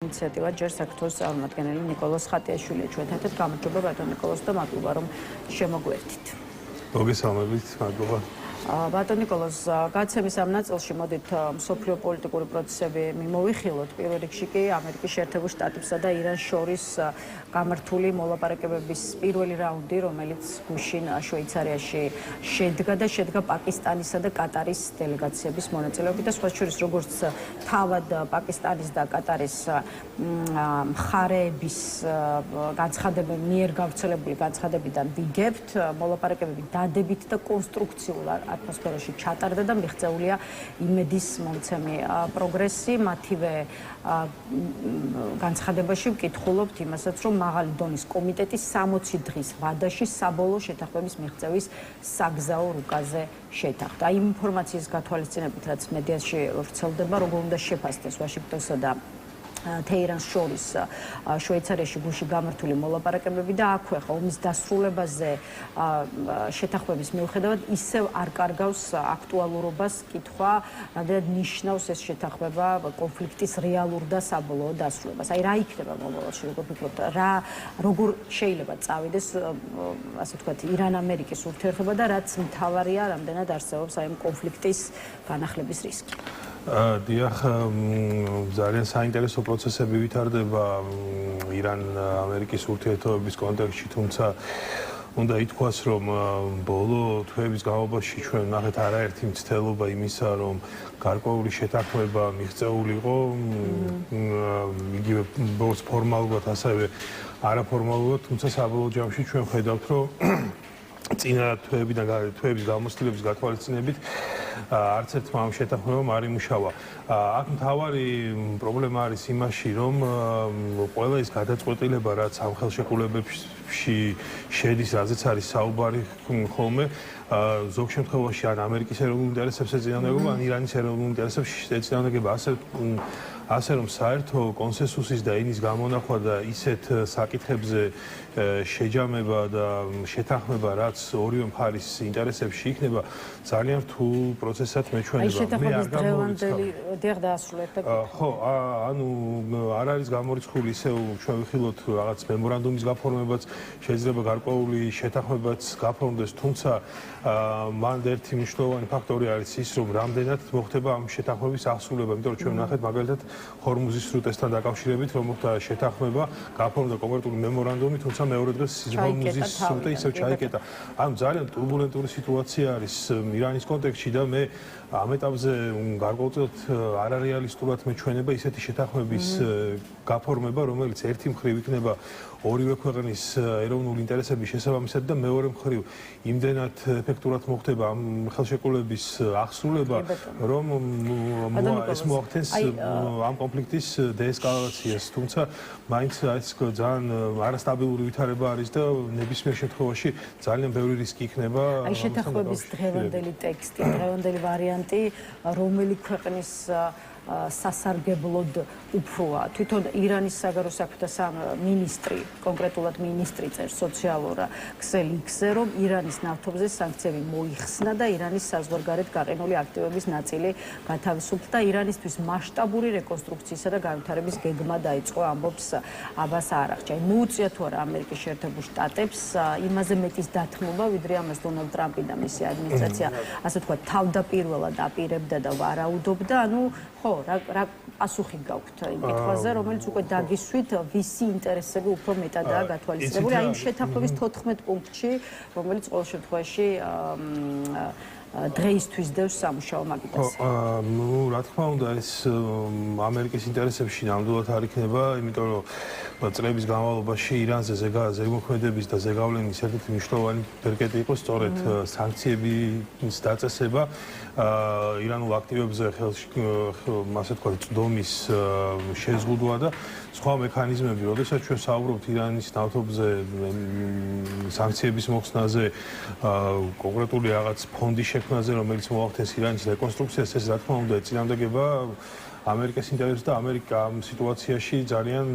ინიციატივა ჯერ საქართველოს წარმომადგენელი ნიკოლოზ ხატიაშვილია ჩვენთან ერთად. გამარჯობა ბატონ ნიკოლოზ და მადლობა რომ შემოგვერთით. მოგესალმებით, მადლობა. ბატონ ნიკოლოზ, გადაცემის ამ ნაწილში მოდით მსოფლიო პოლიტიკური პროცესები მიმოვიხილოთ. პირველ რიგში კი ამერიკის შეერთებულ შტატებსა და ირანს შორის გამართული მოლაპარაკებების პირველი რაუნდი, რომელიც გუშინ შვეიცარიაში შედგა პაკისტანისა და კატარის დელეგაციების მონაწილეობით და სხვა შორის როგორც თავად პაკისტანის და კატარის მხარეების მიერ გავრცელებული განცხადებიდან ვიგებთ, მოლაპარაკებები დადებით და კონსტრუქციულ ატმოსფეროში ჩატარდა და მიღწეულია იმედის მომცემი პროგრესი. მათივე განცხადებაში ვკითხულობთ იმასაც, რომ მაღალი დონის კომიტეტი 60 დღის ვადაში საბოლოო შეთანხმების მიღწევის საგზაო რუკაზე შეთანხმდა. აი იმ ინფორმაციის გათვალისწინებით, რაც მედიაში ვრცელდება, როგორ უნდა შეფასდეს ვაშინგტონსა და თეირანს შორის შვეიცარიაში გუშინ გამართული მოლაპარაკებები და აქვე ხო ომის დასრულებაზე შეთანხმების მიუხედავად ისევ არ კარგავს აქტუალურობას კითხვა, რამდენად ნიშნავს ეს შეთანხმება კონფლიქტის რეალურ და საბოლოო დასრულებას. აი რა იქნება მომავალში, როგორ ფიქრობთ, როგორ შეიძლება წავიდეს ასე ვთქვათ ირან-ამერიკის ურთიერთობა და რაც მთავარია, რამდენად არსებობს აი ამ კონფლიქტის განახლების რისკი. დიახ, ძალიან საინტერესო პროცესები ვითარდება ირან-ამერიკის ურთიერთობების კონტექსტში, თუმცა უნდა ითქვას, რომ ბოლო თვეების განმავლობაში ჩვენ ნახეთ არაერთი მცდელობა იმისა, რომ გარკვეული შეთანხმება მიღწეული იყო, იგივე როგორც ფორმალურად, ასევე არაფორმალურად, თუმცა საბოლოო ჯამში ჩვენ ხედავთ, რომ წინა თვეების გამოცდილების გათვალისწინებით არც ერთმა ამ შეთანხმებამ არ იმუშავა. აქ მთავარი პრობლემა არის იმაში, რომ ყველა ის გადაწყვეტილება, რაც ამ ხელშეკრულებებში შედის, რაზეც არის საუბარი ხოლმე, ზოგ შემთხვევაში ან ამერიკის ეროვნულ ინტერესებს ეწინააღმდეგება, ან ირანის ეროვნულ ინტერესებს ეწინააღმდეგება. ასე რომ საერთო კონსენსუსის და ენის გამონახვა და ისეთ საკითხებზე შეჯამება და შეთანხმება, რაც ორივე მხარის ინტერესებში იქნება, ძალიან რთულ პროცესად მეჩვენება. აი შეთანხმების დღევანდელი დიახ დაასრულეთ და ხო, ანუ არ არის გამორიცხული ისევ ჩვენ ვიხილოთ რაღაც მემორანდუმის გაფორმებაც, შეიძლება გარკვეული შეთანხმებაც გაფორმდეს, თუმცა მან ერთი მნიშვნელოვანი ფაქტორი არის ის, რომ რამდენად მოხდება ამ შეთანხმების აღსრულება, იმიტომ რომ ჩვენ ვნახეთ მაგალითად ჰორმუზის სრუტესთან დაკავშირებით, რომ მოხდა შეთანხმება, გაფორმდა კონკრეტული მემორანდუმი, თუმცა მეორე დღეს ჰორმუზის სრუტე ისევ ჩაიკეტა. ანუ ძალიან ტურბულენტური სიტუაცია არის ირანის კონტექსტში და მე ამ ეტაპზე გარკვეულწილად არარეალისტურად მეჩვენება ისეთი შეთანხმების გაფორმება, რომელიც ერთი მხრივ იქნება ორივე ქვეყნის ეროვნული ინტერესების შესაბამისად და მეორე მხრივ იმდენად ეფექტურად მოხდება ამ ხელშეკრულების აღსრულება, რომ ეს მოახდენს ამ კონფლიქტის დეესკალაციას. თუმცა მაინც ეს ძალიან არასტაბილური ვითარება არის და ნებისმიერ შემთხვევაში ძალიან ბევრი რისკი იქნება. აი შეთანხმების დღევანდელი ტექსტი, დღევანდელი ვარიანტი, რომელი ქვეყნის სასარგებლოდ უფროა. თვითონ ირანის საგარეო საქმეთა მინისტრი, კონკრეტულად მინისტრი წერს სოციალურ ქსელ X-ზე, რომ ირანის ნავთობზე სანქციები მოიხსნა და ირანის საზღვარგარეთ გაყინული აქტივების ნაწილი გათავისუფლდა და ირანისთვის მასშტაბური რეკონსტრუქციისა და განვითარების გეგმა დაიწყო, ამბობს აბას არაღჩი. აი მოუწია თუ არა ამერიკის შეერთებულ შტატებს იმაზე მეტის დათმობა, ვიდრე ამას დონალდ ტრამპი და მისი ადმინისტრაცია, ასე ვთქვათ, თავდაპირველად აპირებდა და ვარაუდობდა, ანუ ხო, რა პასუხი გაქვთ იმ კითხვაზე, რომელიც უკვე დაგისვით, ვისი ინტერესები უფრო მეტადაა გათვალისწინებული, აი იმ შეთანხმების 14 პუნქტში, რომელიც ყოველ შემთხვევაში დღეისთვის დევს სამუშაო მაგიდას. ნუ რა თქმა უნდა, ეს ამერიკის ინტერესებში ნამდვილად არ იქნება, იმიტომ რომ წლების განმავლობაში ირანზე ზეგმოქმედების და ზეგავლენის ერთ-ერთი მნიშვნელოვანი ბერკეტი იყო სწორედ სანქციების დაწესება, ირანულ აქტივებზე ასე ვთქვათ, წვდომის შეზღუდვა და სხვა მექანიზმები, როდესაც ჩვენ საუბრობთ ირანის ნავთობზე სანქციების მოხსნაზე, კონკრეტული რაღაც ფონდის შექმნაზე, რომელიც მოახდენს ირანის რეკონსტრუქციას, ეს რა თქმა უნდა ეწინააღმდეგება ამერიკის ინტერესებს და ამერიკა ამ სიტუაციაში ძალიან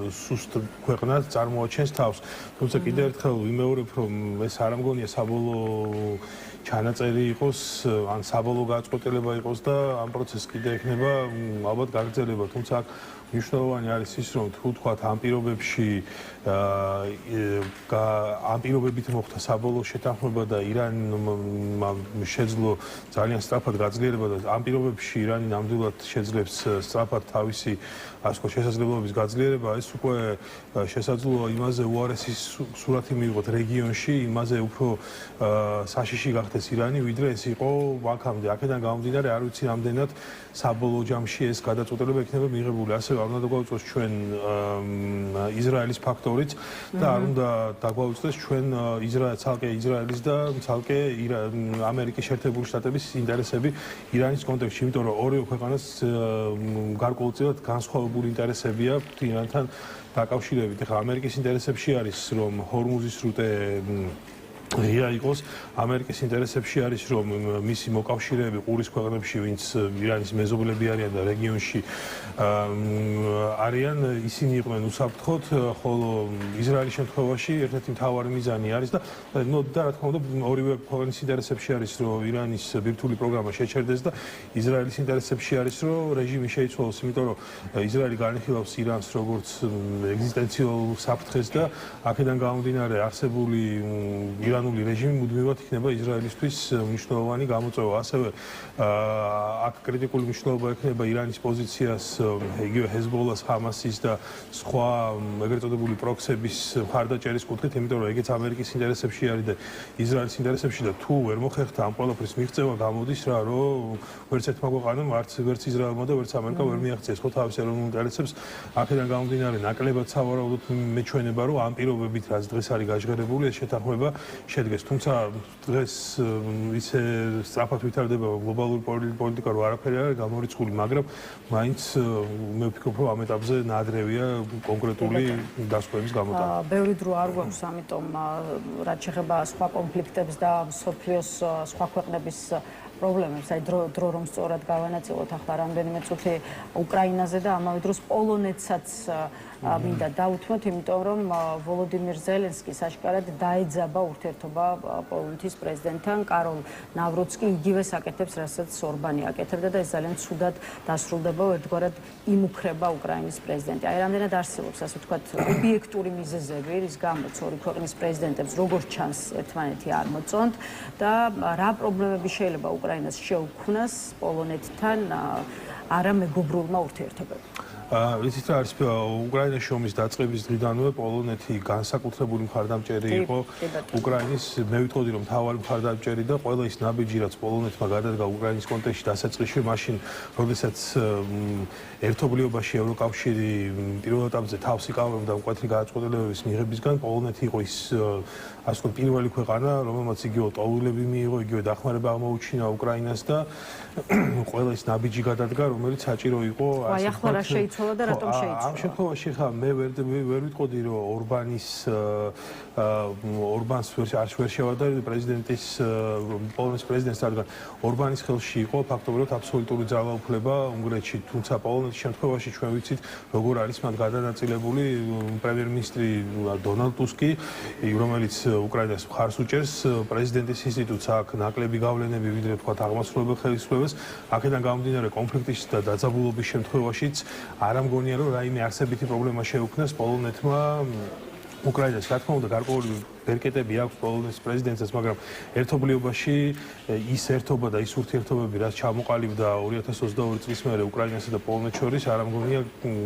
სუსტ ქვეყნად წარმოაჩენს თავს. თუმცა კიდევ ერთხელ ვიმეორებ, რომ ეს არ ამგონია საბოლოო ჩანაწერი იყოს, ან საბოლოო გადაწყვეტილება იყოს და ამ პროცესს კიდე ექნება ალბათ გაგრძელება, თუმცა მნიშვნელოვანი არის ის, რომ თუ თქვათ ამ პირობებში ამ პირობებით მოხდა საბოლოო შეთანხმება და ირანმა შეძლო ძალიან სწრაფად გაძლიერება და ამ პირობებში ირანი ნამდვილად შეძლებს სწრაფად თავისი შესაძლებლობის გაძლიერება, ეს უკვე შესაძლოა იმაზე უარესი სურათი მიიღოთ რეგიონში, იმაზე უფრო საშიში გახდეს ირანი, ვიდრე ეს იყო აქამდე. აქედან გამომდინარე, არ ვიცი რამდენად საბოლოო ჯამში ეს გადაწყვეტილება იქნება მიღებული. ასევე არ უნდა დაგვაუწყოს ჩვენ ისრაელის ფაქტორიც და არ უნდა დაგვაუწყდეს ჩვენ ცალკე ისრაელის და ცალკე ამერიკის შეერთებული შტატების ინტერესები ირანის კონტექსტში, იმიტომ რომ ორივე ქვეყანას გარკვეულწილად განსხვავებული ინტერესები აქვთ ირანთან დაკავშირებით. ეხლა ამერიკის ინტერესებში არის, რომ ჰორმუზის სრუტე ღია იყოს, ამერიკის ინტერესებში არის, რომ მისი მოკავშირეები ყურის ქვეყნებში, ვინც ირანის მეზობლები არიან და რეგიონში არიან, ისინი იყვნენ უსაფრთხოდ, ხოლო ისრაელის შემთხვევაში ერთ-ერთი მთავარი მიზანი არის და რა თქმა უნდა, ორივე ქვეყნის ინტერესებში არის, რომ ირანის ბირთვული პროგრამა შეჩერდეს და ისრაელის ინტერესებში არის, რომ რეჟიმი შეიცვალოს, იმიტომ რომ ისრაელი განიხილავს ირანს როგორც ეგზისტენციურ საფრთხეს და აქედან გამომდინარე არსებული ირანული რეჟიმი მუდმივად იქნება ისრაელისთვის მნიშვნელოვანი გამოწვევა. ასევე აქ კრიტიკული მნიშვნელობა ექნება ირანის პოზიციას იგივე ჰეზბოლას, ჰამასის და სხვა ეგრეთ წოდებული პროქსების მხარდაჭერის კუთხით, იმიტომ რომ ეგეც ამერიკის ინტერესებში არის და ისრაელის ინტერესებში და თუ ვერ მოხერხდა ამ ყველაფრის მიღწევა, გამოდის რა, რომ ვერც ერთმა ქვეყანამ, ვერც ისრაელმა და ვერც ამერიკამ ვერ მიაღწიეს ხო თავის ეროვნულ ინტერესებს. აქედან გამომდინარე, ნაკლებად სავარაუდოდ მეჩვენება, რომ ამ პირობებით, რაც დღეს არის გაჟღერებული, ეს შეთანხმება შედგეს. თუმცა დღეს ისე სწრაფად ვითარდება გლობალური პოლიტიკა, რომ არაფერი არ არის გამორიცხული, მაგრამ მაინც მე ვფიქრობ, რომ ამ ეტაპზე ნაადრევია კონკრეტული დასკვნების გამოტანა. ბევრი დრო არ გვაქვს, ამიტომ რაც შეეხება სხვა კონფლიქტებს და მსოფლიოს სხვა ქვეყნების პრობლემებს, აი დრო რომ სწორად გავანაწილოთ ახლა რამდენიმე წუთი უკრაინაზე და ამავე დროს პოლონეთსაც მინდა დავუთმოთ, იმიტომ რომ ვოლოდიმირ ზელენსკის აშკარად დაეძაბა ურთიერთობა პოლონეთის პრეზიდენტთან კაროლ ნავროცკი იგივე საკეთებს, რასაც ორბანი აკეთებდა და ეს ძალიან ცუდად დასრულდება, ერთგვარად იმუქრება უკრაინის პრეზიდენტი. აი რამდენად არსებობს, ასე ვთქვათ, ობიექტური მიზეზები, რის გამოც ორი ქვეყნის პრეზიდენტებს როგორც ჩანს ერთმანეთი არ მოწონთ და რა პრობლემები შეიძლება უკრაინას შეუქმნას პოლონეთთან არამეგობრულმა ურთიერთობებმა. ვიცით რა არის უკრაინაში ომის დაწყების დღიდანვე პოლონეთი განსაკუთრებული მხარდამჭერი იყო უკრაინის, მე ვიტყოდი რომ მთავარი მხარდამჭერი და ყველა ის ნაბიჯი რაც პოლონეთმა გადადგა უკრაინის კონტექსტში დასაწყისში, მაშინ როდესაც ერთობლიობაში ევროკავშირი პირველ ეტაპზე თავს იკავებდა მკვეთრი გადაწყვეტილებების მიღებისგან, პოლონეთი იყო ის ასე ვთქვათ პირველი ქვეყანა, რომელმაც იგივე ტოვულები მიიღო, იგივე დახმარება აღმოუჩინა უკრაინას და ყველა ის ნაბიჯი გადადგა, რომელიც საჭირო იყო აი ახლა რა შეიცვალა და რატომ შეიცვალა? ამ შემთხვევაში ხა მე ვერ ვიტყოდი რომ ორბანს ვერ შევადარებდი პრეზიდენტის პოლონეთის პრეზიდენტს, რადგან ორბანის ხელში იყო ფაქტობრივად აბსოლუტური ძალაუფლება უნგრეთში, თუმცა პოლონეთის შემთხვევაში ჩვენ ვიცით როგორ არის მათ გადანაწილებული პრემიერ-მინისტრი დონალდ ტუსკი, რომელიც უკრაინას მხარს უჭერს, პრეზიდენტის ინსტიტუტს აქვს ნაკლები გავლენები ვიდრე თქვათ აღმასრულებელ ხელისუფლებას. აქედან გამომდინარე კონფლიქტის და დაძაბულობის შემთხვევაშიც არ ამგონია რომ რაიმე არსებითი პრობლემა შეუქმნას პოლონეთმა უკრაინას. რა თქმა უნდა, გარკვეული ბერკეტები აქვს პოლონეთის პრეზიდენტსაც, მაგრამ ერთობლიობაში ის ერთობა და ის ურთიერთობები, რაც ჩამოყალიბდა 2022 წლის მერე უკრაინასა და პოლონეთს შორის, არ ამგონია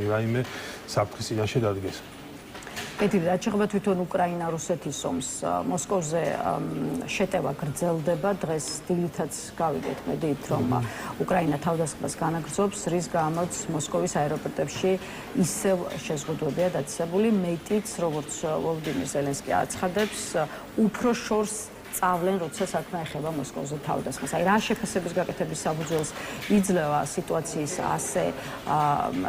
რაიმე საფრთხის წინაშე დადგეს. კეთილი, რაც შეეხება თვითონ უკრაინა-რუსეთის ომს, მოსკოვზე შეტევა გრძელდება, დღეს დილითაც გავიგეთ მედიით, რომ უკრაინა თავდასხმას განაგრძობს, რის გამოც მოსკოვის აეროპორტებში ისევ შეზღუდვებია დაწესებული, მეტიც, როგორც ვოლოდიმირ ზელენსკი აცხადებს, უფრო შორს წავლენ, როცა საქმე ეხება მოსკოვზე თავდასხმას. აი რა შეფასების გაკეთების საფუძველს იძლევა სიტუაციის ასე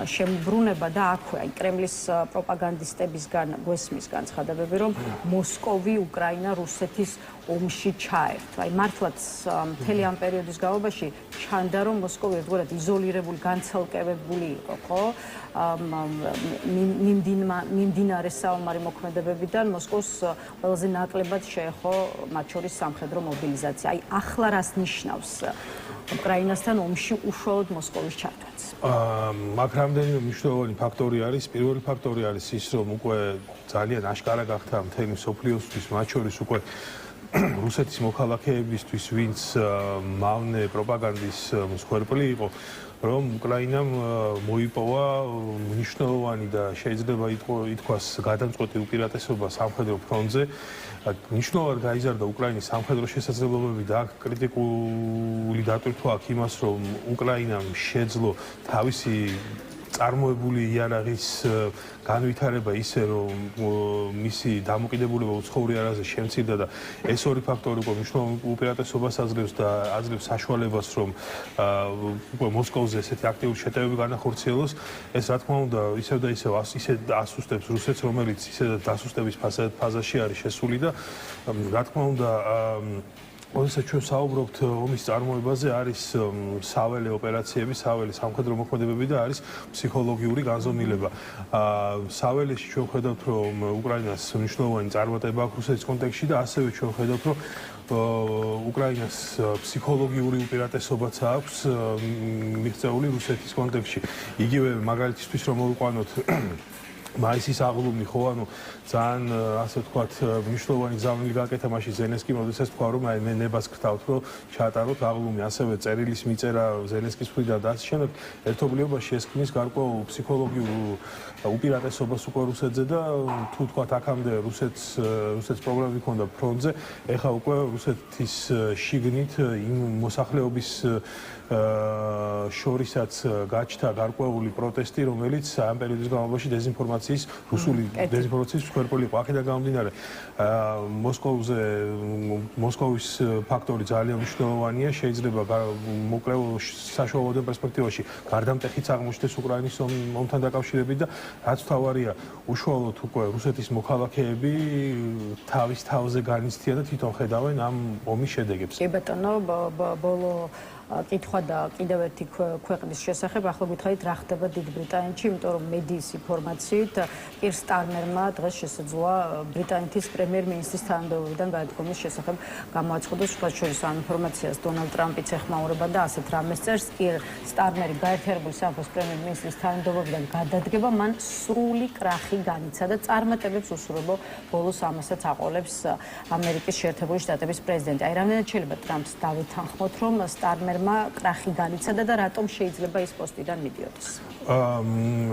შემბრუნება და აქვე აი კრემლის პროპაგანდისტებისგან გვესმის განცხადებები, რომ მოსკოვი უკრაინა რუსეთის ომში ჩაერთვა. აი მართლაც მთელი ამ პერიოდის განმავლობაში ჩანდა, რომ მოსკოვი ერთგვარად იზოლირებული, განცალკევებული იყო, ხო? მიმდინარე საომარი მოქმედებებიდან მოსკოვს ყველაზე ნაკლებად შეეხო მათ შორის სამხედრო მობილიზაცია. აი ახლა რას ნიშნავს უკრაინასთან ომში უშუალოდ მოსკოვის ჩართვაც? მაგ რამდენიმე მნიშვნელოვანი ფაქტორი არის. პირველი ფაქტორი არის ის, რომ უკვე ძალიან აშკარა გახდა მთელი მსოფლიოსთვის, მათ შორის უკვე რუსეთის მოქალაქეებისთვის, ვინც მავნე პროპაგანდის მსხვერპლი იყო, რომ უკრაინამ მოიპოვა მნიშვნელოვანი და შეიძლება ითქვას გადამწყვეტი უპირატესობა სამხედრო ფრონტზე. მნიშვნელოვნად გაიზარდა უკრაინის სამხედრო შესაძლებლობები და აქ კრიტიკული დატვირთვა აქვს იმას, რომ უკრაინამ შეძლო თავისი წარმოებული იარაღის განვითარება ისე, რომ მისი დამოკიდებულება უცხოური იარაღზე შემცირდა და ეს ორი ფაქტორი უკვე მნიშვნელოვან უპირატესობას აძლევს და აძლევს საშუალებას, რომ უკვე მოსკოვზე ესეთი აქტიური შეტევები განახორციელოს. ეს რა თქმა უნდა ისევ და ისევ ასუსტებს რუსეთს, რომელიც ისედაც დასუსტების ფაზაში არის შესული და რა თქმა უნდა როდესაც ჩვენ საუბრობთ ომის წარმოებაზე, არის საველე ოპერაციები, საველე სამხედრო მოქმედებები და არის ფსიქოლოგიური განზომილება. საველეში ჩვენ ხედავთ, რომ უკრაინას მნიშვნელოვანი წარმატება აქვს რუსეთის კონტექსტში და ასევე ჩვენ ხედავთ, რომ უკრაინას ფსიქოლოგიური უპირატესობაც აქვს მიღწეული რუსეთის კონტექსტში. იგივე მაგალითისთვის რომ მოვიყვანოთ მაისის აღლუმი ხო, ანუ ძალიან ასე ვთქვათ, მნიშვნელოვანი გზავნილი გაკეთა მაშინ ზელენსკიმ, როდესაც თქვა, რომ აი მე ნებას გრთავთ, რომ ჩაატაროთ აღლუმი, ასევე წერილის მიწერა ზელენსკის მხრიდან და ასე შემდეგ. ერთობლიობაში ეს ქმნის გარკვეულ ფსიქოლოგიურ უპირატესობას უკვე რუსეთზე და თუ თქვათ აქამდე რუსეთს პრობლემები ჰქონდა ფრონტზე, ეხლა უკვე რუსეთის შიგნით იმ მოსახლეობის შორისაც გაჩნდა გარკვეული პროტესტი, რომელიც ამ პერიოდის განმავლობაში დეзинფორმაციის, რუსული დეзинფორმაციის მსხვერპლი იყო. აქედან გამომდინარე, მოსკოვის ფაქტორი ძალიან მნიშვნელოვანია, შეიძლება მოკლე საშუალო პერსპექტივაში გარდამტეხიც აღმოჩნდეს უკრაინის ომთან დაკავშირებით და რაც თავარია, უშუალოდ უკვე რუსეთის მოქალაქეები თავის თავზე განიცდიან და თვითონ ხედავენ ამ ომის შედეგებს. კი ბატონო, ბოლო კითხვა და კიდევ ერთი ქვეყნის შესახებ, ახლა გითხარით რა ხდება დიდ ბრიტანეთში, იმიტომ რომ მედიის ინფორმაციით კირ სტარმერმა დღეს შესაძლოა ბრიტანეთის პრემიერ-მინისტრის თანამდებობიდან გადადგომის შესახებ გამოაცხადოს. სხვა შორის ამ ინფორმაციას დონალდ ტრამპიც ეხმაურება და ასეთ რამეს წერს. კირ სტარმერი გაერთიანებული სამეფოს პრემიერ-მინისტრის თანამდებობიდან გადადგება მან სრული კრახი განიცადა და წარმატებებს უსურვებო. ბოლოს ამასაც აყოლებს ამერიკის შეერთებული შტატების პრეზიდენტი. აი რამდენად შეიძლება ტრამპს დავეთანხმოთ, რომ სტარმერმა კრახი განიცადა და რატომ შეიძლება ის პოსტიდან მიდიოდეს?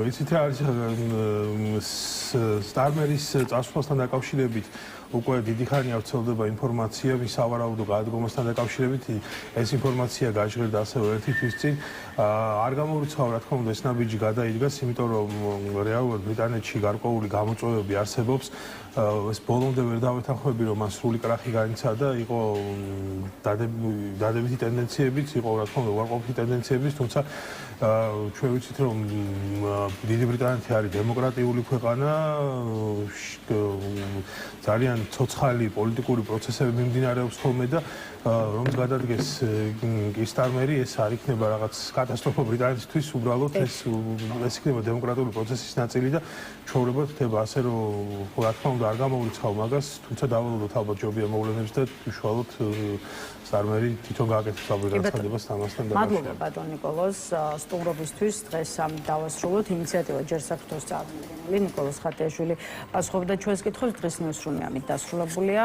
იცით რა არის სტარმერის წასვლასთან დაკავშირებით უკვე დიდი ხანია ვრცელდება ინფორმაცია მის სავარაუდო გადადგომასთან დაკავშირებით. ეს ინფორმაცია გაჟღერდა ასევე ერთი თვის წინ. არ გამოურიცხავ, რა თქმა უნდა, ეს ნაბიჯი გადაიდგას, იმიტომ რომ რეალურად ბრიტანეთში გარკვეული გამოწვევები არსებობს. ეს ბოლომდე ვერ დავეთანხმები, რომ მას სრული კრახი განიცადა, იყო დადებითი ტენდენციებიც, იყო რა თქმა უნდა უარყოფითი ტენდენციებიც, თუმცა ჩვენ ვიცით, რომ დიდი ბრიტანეთი არის დემოკრატიული ქვეყანა, ძალიან ცოცხალი პოლიტიკური პროცესები მიმდინარეობს ხოლმე და რომც გადადგეს სტარმერი, ეს არ იქნება რაღაც კატასტროფა ბრიტანეთისთვის, უბრალოდ ეს იქნება დემოკრატიული პროცესის ნაწილი და ჩვეულებრივ ხდება ასე, რომ რა თქმა უნდა არ გამოურიცხავ მაგას, თუმცა დავალოდოთ ალბათ ჯობია მოვლენებს და უშუალოდ სტარმერი თვითონ გააკეთებს აბრალებს ამასთან დაკავშირებით. მადლობა ბატონ ნიკოლოზ სტუმრობისთვის. დღეს ამ დავასრულოთ. ინიციატივა ჯერ საქართველოს წარმომადგენელი ნიკოლოზ ხატიაშვილი პასუხობდა ჩვენს კითხვებს. დღეს ნიუსრუმი ამით დასრულებულია.